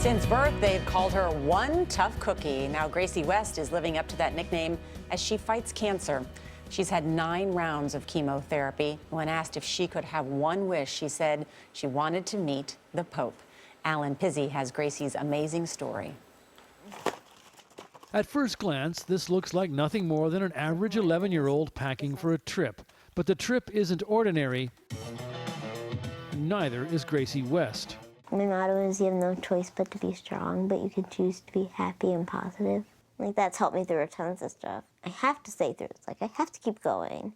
Since birth, they've called her one tough cookie. Now Gracie West is living up to that nickname as she fights cancer. She's had 9 rounds of chemotherapy. When asked if she could have one wish, she said she wanted to meet the Pope. Pizzey has Gracie's amazing story. At first glance, this looks like nothing more than an average 11-year-old packing for a trip. But the trip isn't ordinary. Neither is Gracie West. My motto is you have no choice but to be strong, but you can choose to be happy and positive. Like, that's helped me through tons of stuff. I have to stay through this. Like, I have to keep going.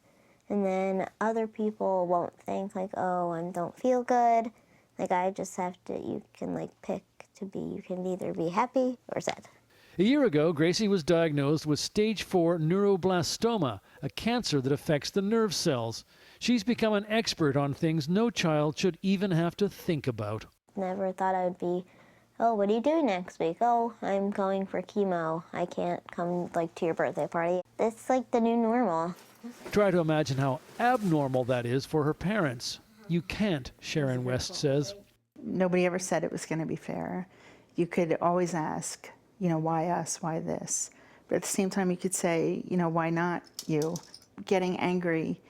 And then other people won't think, like, oh, I don't feel good. Like, I just have to, you can, like, pick to be, you can either be happy or sad. A year ago, Gracie was diagnosed with stage 4 neuroblastoma, a cancer that affects the nerve cells. She's become an expert on things no child should even have to think about. Never thought I would be, oh, what are you doing next week? Oh, I'm going for chemo. I can't come, like, to your birthday party. It's like the new normal. Try to imagine how abnormal that is for her parents. You can't, Sharon West says. Nobody ever said it was going to be fair. You could always ask, you know, why us, why this? But at the same time, you could say, you know, why not you? Getting angry,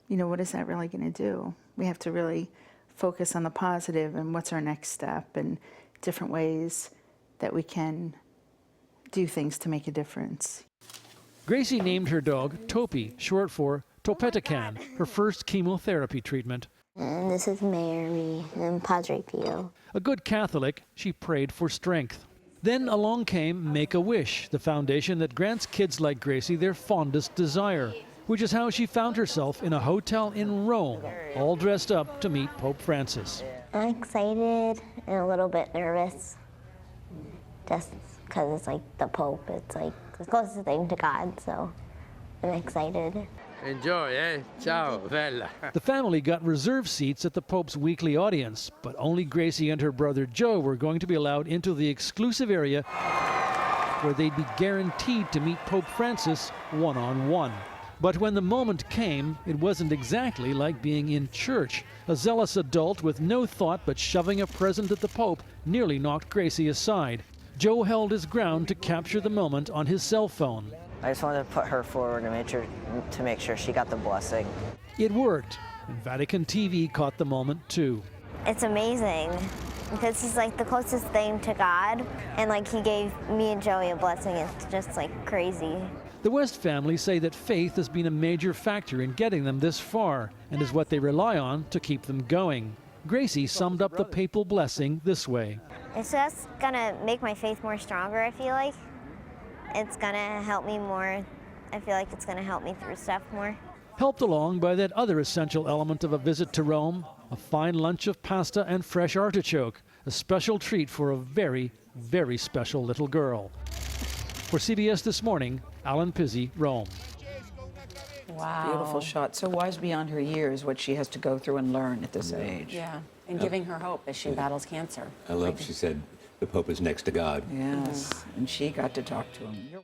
you know, what is that really going to do? We have to really focus on the positive and what's our next step and different ways that we can do things to make a difference. Gracie named her dog Topi, short for Topetican, her first chemotherapy treatment. And this is Mary and Padre Pio. A good Catholic, she prayed for strength. Then along came Make-A-Wish, the foundation that grants kids like Gracie their fondest desire, which is how she found herself in a hotel in Rome, all dressed up to meet Pope Francis. I'm excited and a little bit nervous, just because it's like the Pope. It's like the closest thing to God, so I'm excited. Enjoy, eh? Ciao, bella. The family got reserved seats at the Pope's weekly audience, but only Gracie and her brother Joe were going to be allowed into the exclusive area where they'd be guaranteed to meet Pope Francis one-on-one. But when the moment came, it wasn't exactly like being in church. A zealous adult with no thought but shoving a present at the Pope nearly knocked Gracie aside. Joe held his ground to capture the moment on his cell phone. I just wanted to put her forward to make sure she got the blessing. It worked, and Vatican TV caught the moment too. It's amazing because he's like the closest thing to God, and like he gave me and Joey a blessing. It's just like crazy. The West family say that faith has been a major factor in getting them this far and is what they rely on to keep them going. Gracie summed up the papal blessing this way. It's just gonna make my faith more stronger, I feel like. It's gonna help me more. I feel like it's gonna help me through stuff more. Helped along by that other essential element of a visit to Rome, a fine lunch of pasta and fresh artichoke, a special treat for a very, very special little girl. For CBS This Morning, Pizzey, Rome. Wow. Beautiful shot. So wise beyond her years what she has to go through and learn at this age. Yeah, and giving her hope as she battles cancer. I love she said the Pope is next to God. Yes, and she got to talk to him.